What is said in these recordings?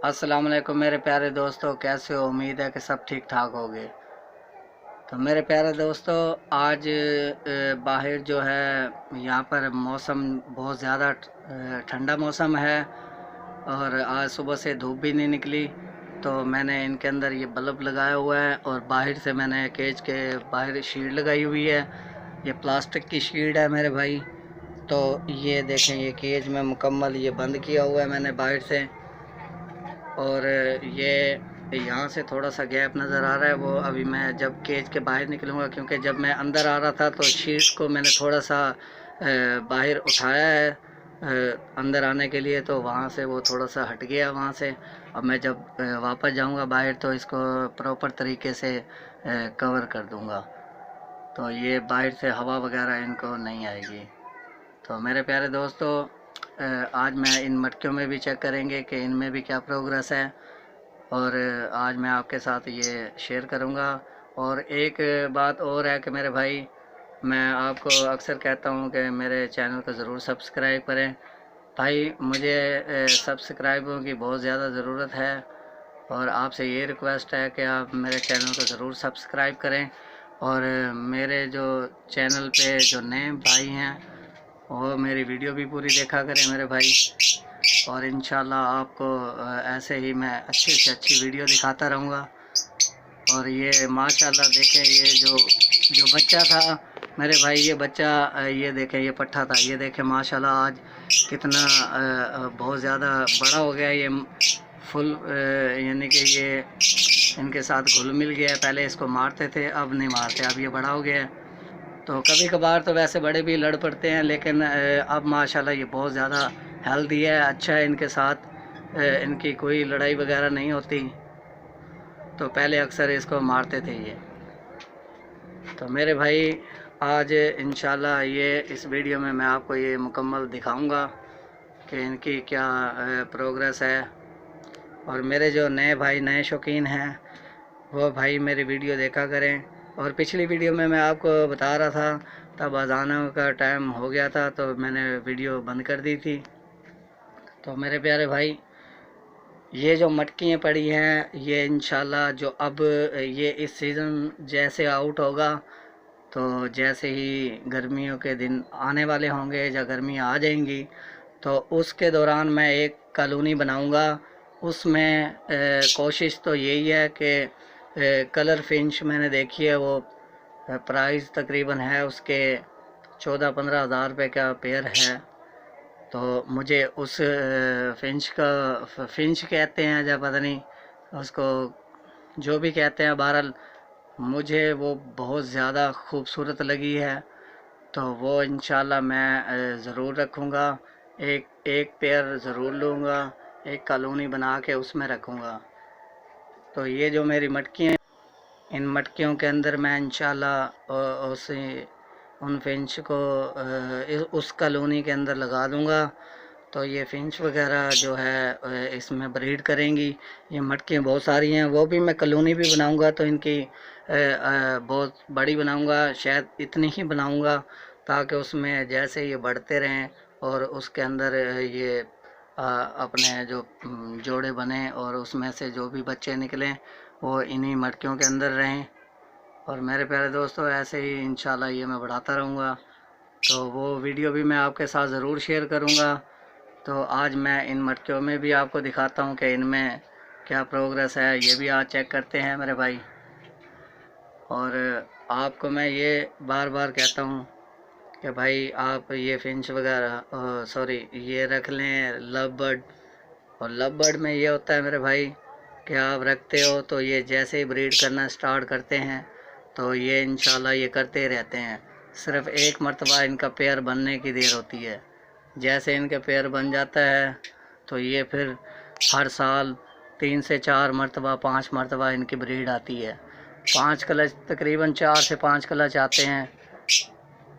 अस्सलाम वालेकुम मेरे प्यारे दोस्तों, कैसे हो? उम्मीद है कि सब ठीक ठाक होगे। तो मेरे प्यारे दोस्तों, आज बाहर जो है यहाँ पर मौसम बहुत ज़्यादा ठंडा मौसम है और आज सुबह से धूप भी नहीं निकली। तो मैंने इनके अंदर ये बल्ब लगाया हुआ है और बाहर से मैंने केज के बाहर शीट लगाई हुई है। ये प्लास्टिक की शीट है मेरे भाई। तो ये देखें, ये केज में मुकम्मल ये बंद किया हुआ है मैंने बाहर से। और ये यहाँ से थोड़ा सा गैप नज़र आ रहा है, वो अभी मैं जब केज के बाहर निकलूँगा, क्योंकि जब मैं अंदर आ रहा था तो शीट को मैंने थोड़ा सा बाहर उठाया है अंदर आने के लिए, तो वहाँ से वो थोड़ा सा हट गया वहाँ से। अब मैं जब वापस जाऊँगा बाहर तो इसको प्रॉपर तरीके से कवर कर दूँगा, तो ये बाहर से हवा वगैरह इनको नहीं आएगी। तो मेरे प्यारे दोस्तों, आज मैं इन मटकियों में भी चेक करेंगे कि इनमें भी क्या प्रोग्रेस है, और आज मैं आपके साथ ये शेयर करूँगा। और एक बात और है कि मेरे भाई, मैं आपको अक्सर कहता हूँ कि मेरे चैनल को ज़रूर सब्सक्राइब करें। भाई मुझे सब्सक्राइबरों की बहुत ज़्यादा ज़रूरत है और आपसे ये रिक्वेस्ट है कि आप मेरे चैनल को ज़रूर सब्सक्राइब करें। और मेरे जो चैनल पे जो नए भाई हैं वो मेरी वीडियो भी पूरी देखा करें मेरे भाई। और इंशाल्लाह आपको ऐसे ही मैं अच्छी से अच्छी वीडियो दिखाता रहूँगा। और ये माशाल्लाह देखें, ये जो बच्चा था मेरे भाई, ये बच्चा ये देखें, ये पट्ठा था, ये देखें माशाल्लाह आज कितना बहुत ज़्यादा बड़ा हो गया। ये फुल यानी कि ये इनके साथ घुल मिल गया। पहले इसको मारते थे, अब नहीं मारते, अब ये बड़ा हो गया है। तो कभी कभार तो वैसे बड़े भी लड़ पड़ते हैं, लेकिन अब माशाल्लाह ये बहुत ज़्यादा हेल्दी है, अच्छा है इनके साथ। इनकी कोई लड़ाई वगैरह नहीं होती। तो पहले अक्सर इसको मारते थे ये। तो मेरे भाई, आज इंशाल्लाह ये इस वीडियो में मैं आपको ये मुकम्मल दिखाऊंगा कि इनकी क्या प्रोग्रेस है। और मेरे जो नए भाई, नए शौकीन हैं, वो भाई मेरी वीडियो देखा करें। और पिछली वीडियो में मैं आपको बता रहा था, तब अज़ानों का टाइम हो गया था तो मैंने वीडियो बंद कर दी थी। तो मेरे प्यारे भाई, ये जो मटकियाँ पड़ी हैं, ये इंशाल्लाह जो अब ये इस सीज़न जैसे आउट होगा, तो जैसे ही गर्मियों के दिन आने वाले होंगे या गर्मियाँ आ जाएंगी, तो उसके दौरान मैं एक कॉलोनी बनाऊंगा। उसमें कोशिश तो यही है कि कलर फिंच मैंने देखी है, वो प्राइस तकरीबन है उसके 14-15 हज़ार रुपये का पेयर है। तो मुझे उस फिंच का, फिंच कहते हैं या पता नहीं उसको, जो भी कहते हैं, बहरहाल मुझे वो बहुत ज़्यादा खूबसूरत लगी है। तो वो इंशाल्लाह मैं ज़रूर रखूँगा। एक एक पेयर ज़रूर लूँगा, एक कॉलोनी बना के उसमें रखूँगा। तो ये जो मेरी मटकी हैं, इन मटकियों के अंदर मैं इंशाल्लाह उसे उन फिंच को उस कॉलोनी के अंदर लगा दूँगा। तो ये फिंच वगैरह जो है इसमें ब्रीड करेंगी। ये मटकियाँ बहुत सारी हैं, वो भी मैं कॉलोनी भी बनाऊँगा तो इनकी बहुत बड़ी बनाऊँगा, शायद इतनी ही बनाऊँगा ताकि उसमें जैसे ये बढ़ते रहें और उसके अंदर ये अपने जो जोड़े बने और उसमें से जो भी बच्चे निकलें वो इन्हीं मटकियों के अंदर रहें। और मेरे प्यारे दोस्तों, ऐसे ही इंशाल्लाह ये मैं बढ़ाता रहूँगा। तो वो वीडियो भी मैं आपके साथ ज़रूर शेयर करूँगा। तो आज मैं इन मटकियों में भी आपको दिखाता हूँ कि इनमें क्या प्रोग्रेस है, ये भी आज चेक करते हैं मेरे भाई। और आपको मैं ये बार बार कहता हूँ कि भाई आप ये फिंच वगैरह, सॉरी, ये रख लें लव बर्ड। और लव बर्ड में ये होता है मेरे भाई कि आप रखते हो तो ये जैसे ही ब्रीड करना स्टार्ट करते हैं तो ये इंशाल्लाह ये करते ही रहते हैं। सिर्फ़ एक मर्तबा इनका पेयर बनने की देर होती है। जैसे इनके पेयर बन जाता है तो ये फिर हर साल 3 से 4 मरतबा, 5 मरतबा इनकी ब्रीड आती है। 5 क्लच, तकरीबन 4 से 5 क्लच आते हैं।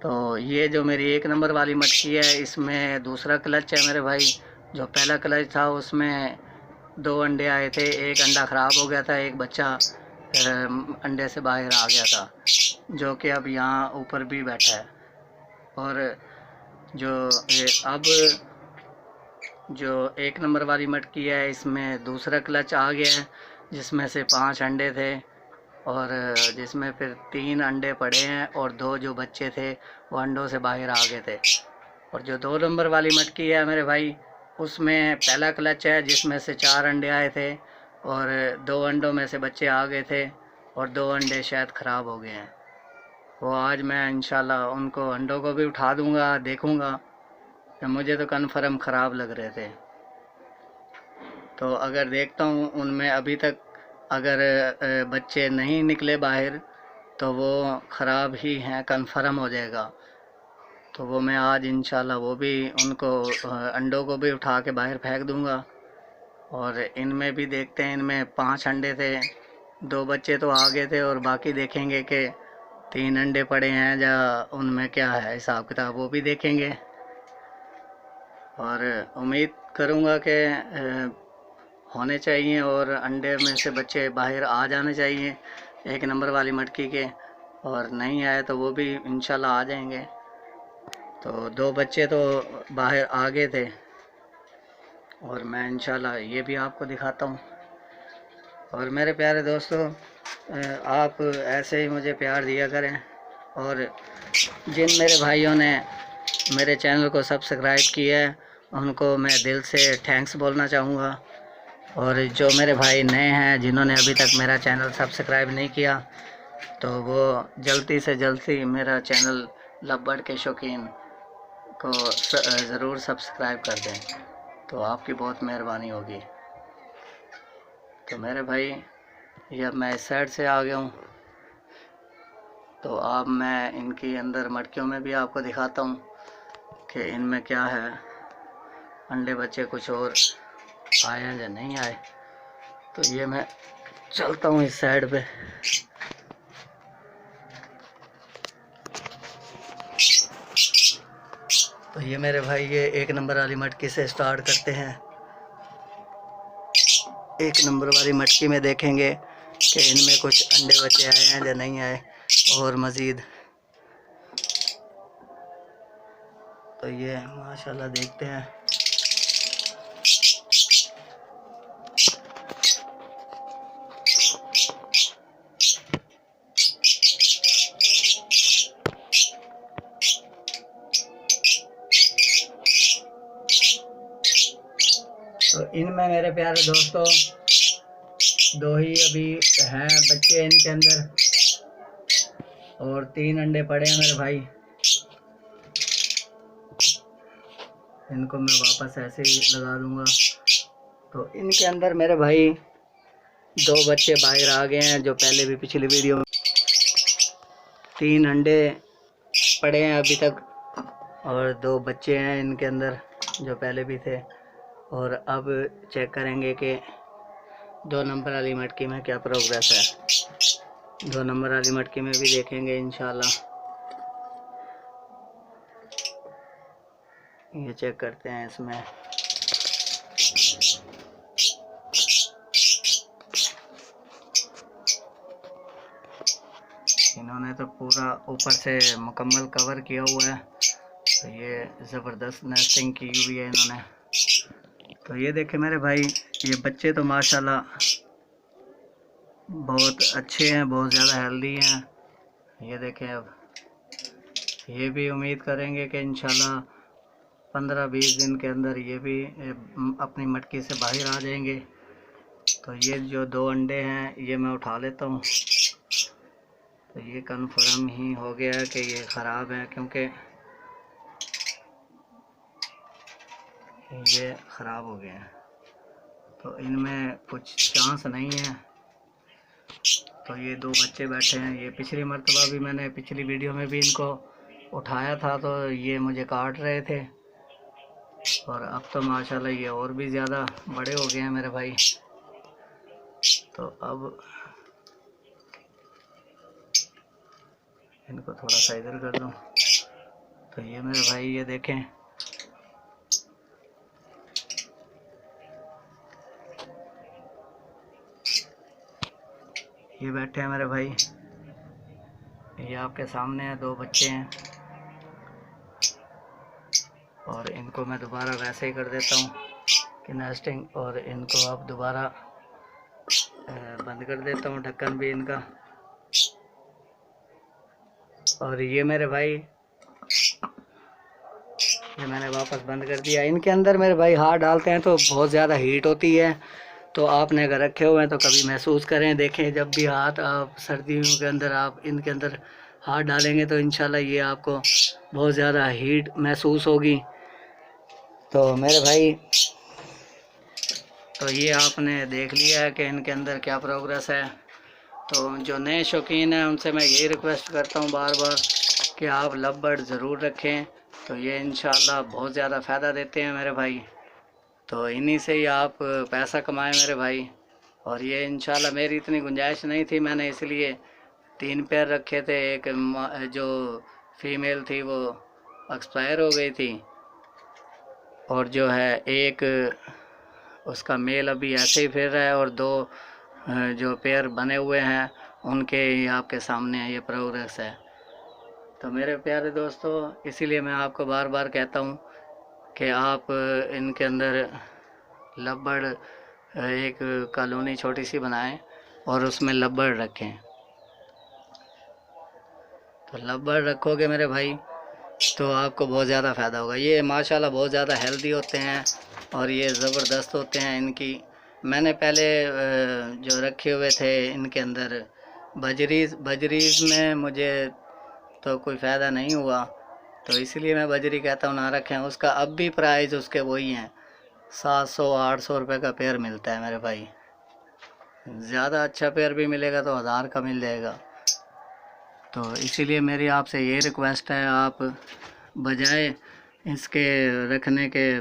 तो ये जो मेरी 1 नंबर वाली मटकी है, इसमें दूसरा क्लच है मेरे भाई। जो पहला क्लच था उसमें 2 अंडे आए थे, एक अंडा ख़राब हो गया था, एक बच्चा अंडे से बाहर आ गया था, जो कि अब यहाँ ऊपर भी बैठा है। और जो ये अब जो 1 नंबर वाली मटकी है इसमें दूसरा क्लच आ गया है, जिसमें से 5 अंडे थे और जिसमें फिर 3 अंडे पड़े हैं और 2 जो बच्चे थे वो अंडों से बाहर आ गए थे। और जो 2 नंबर वाली मटकी है मेरे भाई, उसमें पहला क्लच है जिसमें से 4 अंडे आए थे और 2 अंडों में से बच्चे आ गए थे और 2 अंडे शायद ख़राब हो गए हैं। वो आज मैं इंशाल्लाह उनको अंडों को भी उठा दूंगा, देखूंगा। कि मुझे तो कन्फर्म ख़राब लग रहे थे, तो अगर देखता हूँ उनमें अभी तक अगर बच्चे नहीं निकले बाहर तो वो ख़राब ही हैं, कन्फर्म हो जाएगा। तो वो मैं आज इंशाल्लाह वो भी उनको अंडों को भी उठा के बाहर फेंक दूंगा। और इनमें भी देखते हैं, इनमें 5 अंडे थे, 2 बच्चे तो आ गए थे और बाकी देखेंगे कि 3 अंडे पड़े हैं या उनमें क्या है हिसाब किताब, वो भी देखेंगे। और उम्मीद करूँगा कि होने चाहिए और अंडे में से बच्चे बाहर आ जाने चाहिए 1 नंबर वाली मटकी के, और नहीं आए तो वो भी इंशाल्लाह आ जाएंगे। तो 2 बच्चे तो बाहर आ गए थे और मैं इंशाल्लाह ये भी आपको दिखाता हूँ। और मेरे प्यारे दोस्तों, आप ऐसे ही मुझे प्यार दिया करें, और जिन मेरे भाइयों ने मेरे चैनल को सब्सक्राइब किया है उनको मैं दिल से थैंक्स बोलना चाहूँगा। और जो मेरे भाई नए हैं जिन्होंने अभी तक मेरा चैनल सब्सक्राइब नहीं किया तो वो जल्दी से जल्दी मेरा चैनल लव के शौकीन को ज़रूर सब्सक्राइब कर दें, तो आपकी बहुत मेहरबानी होगी। तो मेरे भाई ये अब मैं इस साइड से आ गया हूँ, तो अब मैं इनकी अंदर मटकियों में भी आपको दिखाता हूँ कि इनमें क्या है, अंडे बच्चे कुछ और आए हैं या नहीं आए। तो ये मैं चलता हूँ इस साइड पे। तो ये मेरे भाई ये 1 नंबर वाली मटकी से स्टार्ट करते हैं। 1 नंबर वाली मटकी में देखेंगे कि इनमें कुछ अंडे बच्चे आए हैं या नहीं आए और मज़ीद। तो ये माशाल्लाह देखते हैं। तो इनमें मेरे प्यारे दोस्तों 2 ही अभी हैं बच्चे इनके अंदर और 3 अंडे पड़े हैं मेरे भाई। इनको मैं वापस ऐसे ही लगा दूंगा। तो इनके अंदर मेरे भाई 2 बच्चे बाहर आ गए हैं, जो पहले भी पिछली वीडियो में 3 अंडे पड़े हैं अभी तक और 2 बच्चे हैं इनके अंदर जो पहले भी थे। और अब चेक करेंगे कि 2 नंबर वाली मटकी में क्या प्रोग्रेस है। 2 नंबर वाली मटकी में भी देखेंगे इंशाल्लाह। ये चेक करते हैं इसमें। इन्होंने तो पूरा ऊपर से मुकम्मल कवर किया हुआ है, तो ये ज़बरदस्त नेस्टिंग की हुई है इन्होंने। तो ये देखें मेरे भाई, ये बच्चे तो माशाल्लाह बहुत अच्छे हैं, बहुत ज़्यादा हेल्दी हैं। ये देखें, अब ये भी उम्मीद करेंगे कि इंशाल्लाह 15-20 दिन के अंदर ये भी अपनी मटकी से बाहर आ जाएंगे। तो ये जो 2 अंडे हैं ये मैं उठा लेता हूँ। तो ये कन्फर्म ही हो गया कि ये ख़राब है, क्योंकि ये ख़राब हो गए हैं, तो इनमें कुछ चांस नहीं है। तो ये 2 बच्चे बैठे हैं। ये पिछली मर्तबा भी मैंने पिछली वीडियो में भी इनको उठाया था तो ये मुझे काट रहे थे, और अब तो माशाल्लाह ये और भी ज़्यादा बड़े हो गए हैं मेरे भाई। तो अब इनको थोड़ा सा इधर कर दूँ। तो ये मेरे भाई ये देखें, ये बैठे हैं मेरे भाई, ये आपके सामने है, 2 बच्चे हैं। और इनको मैं दोबारा वैसे ही कर देता हूँ कि नेस्टिंग, और इनको अब दोबारा बंद कर देता हूँ ढक्कन भी इनका। और ये मेरे भाई, ये मैंने वापस बंद कर दिया। इनके अंदर मेरे भाई हाथ डालते हैं तो बहुत ज़्यादा हीट होती है, तो आपने अगर रखे हुए हैं तो कभी महसूस करें, देखें जब भी हाथ आप सर्दियों के अंदर आप इनके अंदर हाथ डालेंगे तो इंशाल्लाह ये आपको बहुत ज़्यादा हीट महसूस होगी। तो मेरे भाई, तो ये आपने देख लिया है कि इनके अंदर क्या प्रोग्रेस है। तो जो नए शौकीन हैं उनसे मैं यही रिक्वेस्ट करता हूँ बार बार कि आप लव बर्ड ज़रूर रखें, तो ये इंशाल्लाह बहुत ज़्यादा फ़ायदा देते हैं मेरे भाई। तो इन्हीं से ही आप पैसा कमाएं मेरे भाई। और ये इंशाल्लाह मेरी इतनी गुंजाइश नहीं थी, मैंने इसलिए 3 पैर रखे थे। एक जो फीमेल थी वो एक्सपायर हो गई थी, और जो है एक उसका मेल अभी ऐसे ही फिर रहा है, और 2 जो पेयर बने हुए हैं उनके आपके सामने ये प्रोग्रेस है। तो मेरे प्यारे दोस्तों, इसीलिए मैं आपको बार बार कहता हूँ कि आप इनके अंदर लव बर्ड एक कॉलोनी छोटी सी बनाएं और उसमें लव बर्ड रखें। तो लव बर्ड रखोगे मेरे भाई तो आपको बहुत ज़्यादा फ़ायदा होगा। ये माशाल्लाह बहुत ज़्यादा हेल्दी होते हैं और ये ज़बरदस्त होते हैं। इनकी मैंने पहले जो रखे हुए थे इनके अंदर बजरीज़ में मुझे तो कोई फ़ायदा नहीं हुआ, तो इसलिए मैं बजरी कहता हूँ ना रखें। उसका अब भी प्राइस उसके वही हैं, 700-800 रुपये का पेयर मिलता है मेरे भाई। ज़्यादा अच्छा पेयर भी मिलेगा तो 1000 का मिल जाएगा। तो इसीलिए मेरी आपसे ये रिक्वेस्ट है, आप बजाय इसके रखने के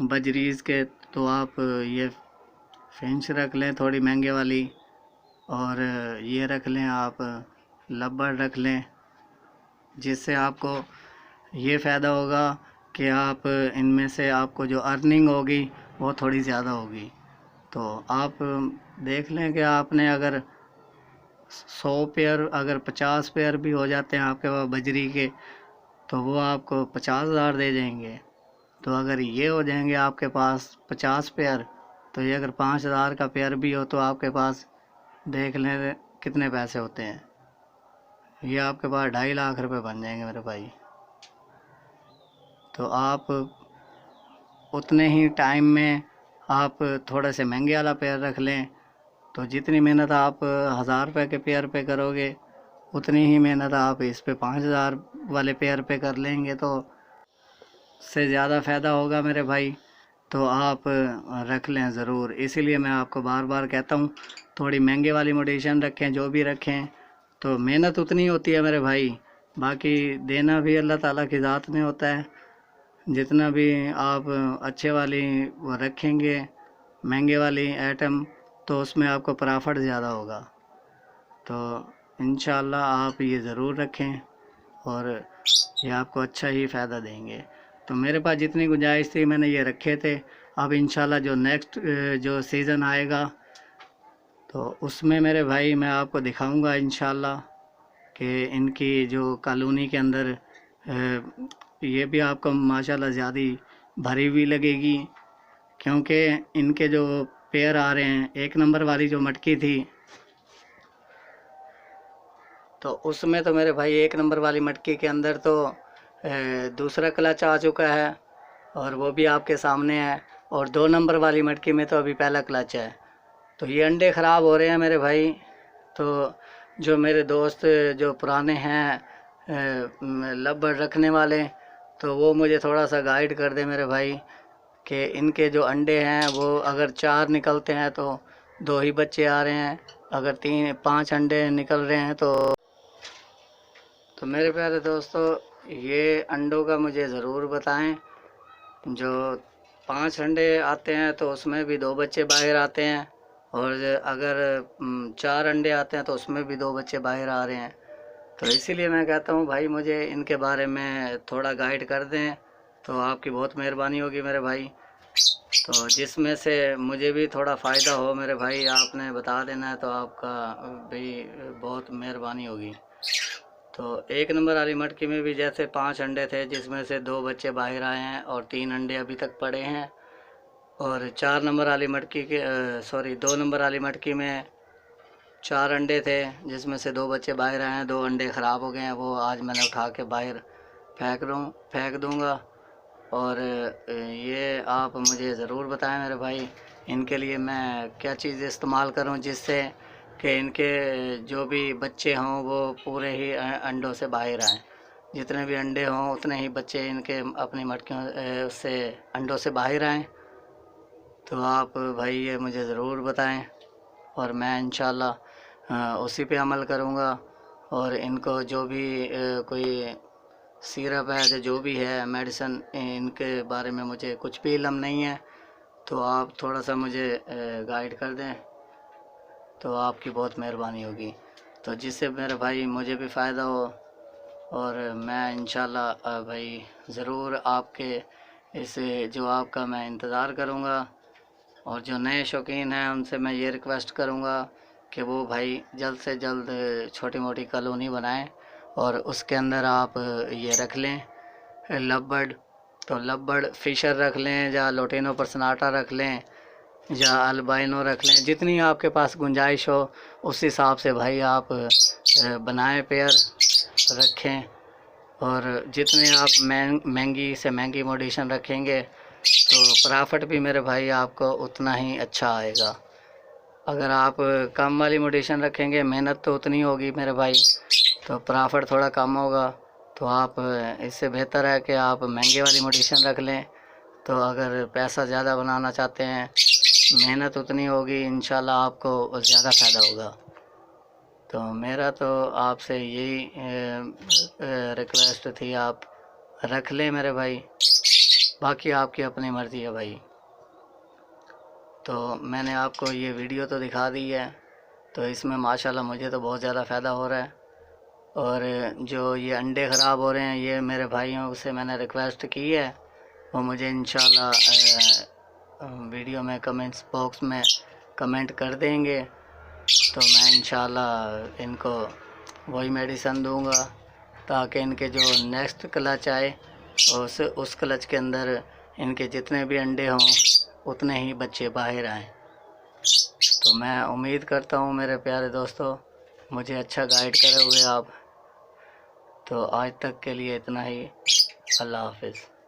बजरीज़ के तो आप ये फिंच रख लें थोड़ी महंगे वाली, और ये रख लें आप लव बर्ड रख लें, जिससे आपको ये फ़ायदा होगा कि आप इनमें से आपको जो अर्निंग होगी वो थोड़ी ज़्यादा होगी। तो आप देख लें कि आपने अगर 100 पेयर, अगर 50 पेयर भी हो जाते हैं आपके पास बजरी के, तो वो आपको 50,000 दे जाएंगे। तो अगर ये हो जाएंगे आपके पास 50 पेयर, तो ये अगर 5,000 का पेयर भी हो तो आपके पास देख लें कितने पैसे होते हैं। ये आपके पास 2.5 लाख रुपए बन जाएंगे मेरे भाई। तो आप उतने ही टाइम में आप थोड़े से महंगे वाला पेयर रख लें, तो जितनी मेहनत आप 1000 रुपये के पेयर पे करोगे उतनी ही मेहनत आप इस पे 5000 वाले पेयर पे कर लेंगे, तो से ज़्यादा फ़ायदा होगा मेरे भाई। तो आप रख लें ज़रूर। इसीलिए मैं आपको बार बार कहता हूँ थोड़ी महंगे वाली मोटिवेशन रखें, जो भी रखें। तो मेहनत उतनी होती है मेरे भाई, बाकी देना भी अल्लाह ताला की ज़ात में होता है। जितना भी आप अच्छे वाली वो रखेंगे महंगे वाली आइटम, तो उसमें आपको प्रॉफिट ज़्यादा होगा। तो इंशाल्लाह आप ये ज़रूर रखें और ये आपको अच्छा ही फ़ायदा देंगे। तो मेरे पास जितनी गुंजाइश थी मैंने ये रखे थे। अब इंशाल्लाह जो नेक्स्ट जो सीज़न आएगा तो उसमें मेरे भाई मैं आपको दिखाऊंगा इंशाल्लाह कि इनकी जो कॉलोनी के अंदर ये भी आपको माशाल्लाह ज़्यादा भरी हुई लगेगी, क्योंकि इनके जो पेयर आ रहे हैं, 1 नंबर वाली जो मटकी थी तो उसमें तो मेरे भाई 1 नंबर वाली मटकी के अंदर तो दूसरा क्लच आ चुका है और वो भी आपके सामने है, और 2 नंबर वाली मटकी में तो अभी पहला क्लच है। तो ये अंडे ख़राब हो रहे हैं मेरे भाई। तो जो मेरे दोस्त जो पुराने हैं लव बर्ड रखने वाले, तो वो मुझे थोड़ा सा गाइड कर दे मेरे भाई कि इनके जो अंडे हैं वो अगर 4 निकलते हैं तो 2 ही बच्चे आ रहे हैं, अगर 3-5 अंडे निकल रहे हैं तो मेरे प्यारे दोस्तों ये अंडों का मुझे ज़रूर बताएं। जो 5 अंडे आते हैं तो उसमें भी 2 बच्चे बाहर आते हैं, और अगर 4 अंडे आते हैं तो उसमें भी 2 बच्चे बाहर आ रहे हैं। तो इसीलिए मैं कहता हूँ भाई मुझे इनके बारे में थोड़ा गाइड कर दें तो आपकी बहुत मेहरबानी होगी मेरे भाई। तो जिसमें से मुझे भी थोड़ा फ़ायदा हो मेरे भाई, आपने बता देना है तो आपका भी बहुत मेहरबानी होगी। तो 1 नंबर वाली मटकी में भी जैसे 5 अंडे थे, जिसमें से 2 बच्चे बाहर आए हैं और 3 अंडे अभी तक पड़े हैं। और 4 नंबर वाली मटकी के 2 नंबर वाली मटकी में 4 अंडे थे, जिसमें से 2 बच्चे बाहर आए हैं, 2 अंडे ख़राब हो गए हैं, वो आज मैंने उठा के बाहर फेंक दूँगा। और ये आप मुझे ज़रूर बताएं मेरे भाई, इनके लिए मैं क्या चीज़ इस्तेमाल करूं जिससे कि इनके जो भी बच्चे हों वो पूरे ही अंडों से बाहर आएँ। जितने भी अंडे हों उतने ही बच्चे इनके अपनी मटकियों से अंडों से बाहर आएँ। तो आप भाई ये मुझे ज़रूर बताएं और मैं इंशाल्लाह उसी पे अमल करूँगा। और इनको जो भी कोई सिरप है, जो भी है मेडिसिन, इनके बारे में मुझे कुछ भी इल्म नहीं है, तो आप थोड़ा सा मुझे गाइड कर दें तो आपकी बहुत मेहरबानी होगी, तो जिससे मेरे भाई मुझे भी फ़ायदा हो। और मैं इंशाल्लाह भाई ज़रूर आपके इस जवाब का मैं इंतज़ार करूँगा। और जो नए शौकीन हैं उनसे मैं ये रिक्वेस्ट करूँगा कि वो भाई जल्द से जल्द छोटी मोटी कॉलोनी बनाएं और उसके अंदर आप ये रख लें लव, तो लव फिशर रख लें, या लोटिनो पर्सनाटा रख लें, या अल्बाइनो रख लें। जितनी आपके पास गुंजाइश हो उस हिसाब से भाई आप बनाएं, पेयर रखें। और जितने आप महंगी से महंगी मोडिशन रखेंगे तो प्रॉफिट भी मेरे भाई आपको उतना ही अच्छा आएगा। अगर आप कम वाली मोडिशन रखेंगे, मेहनत तो उतनी होगी मेरे भाई, तो प्रॉफिट थोड़ा कम होगा। तो आप इससे बेहतर है कि आप महंगे वाली मोडिशन रख लें। तो अगर पैसा ज़्यादा बनाना चाहते हैं, मेहनत उतनी होगी, इंशाल्लाह आपको ज़्यादा फ़ायदा होगा। तो मेरा तो आपसे यही रिक्वेस्ट थी, आप रख लें मेरे भाई, बाकी आपकी अपनी मर्ज़ी है भाई। तो मैंने आपको ये वीडियो तो दिखा दी है, तो इसमें माशाल्लाह मुझे तो बहुत ज़्यादा फ़ायदा हो रहा है। और जो ये अंडे ख़राब हो रहे हैं, ये मेरे भाइयों से मैंने रिक्वेस्ट की है, वो मुझे इंशाल्लाह वीडियो में कमेंट्स बॉक्स में कमेंट कर देंगे। तो मैं इंशाल्लाह इनको वही मेडिसन दूंगा ताकि इनके जो नेक्स्ट क्लच आए उस क्लच के अंदर इनके जितने भी अंडे हों उतने ही बच्चे बाहर आएँ। तो मैं उम्मीद करता हूँ मेरे प्यारे दोस्तों, मुझे अच्छा गाइड करोगे आप। तो आज तक के लिए इतना ही। अल्लाह हाफ़िज़।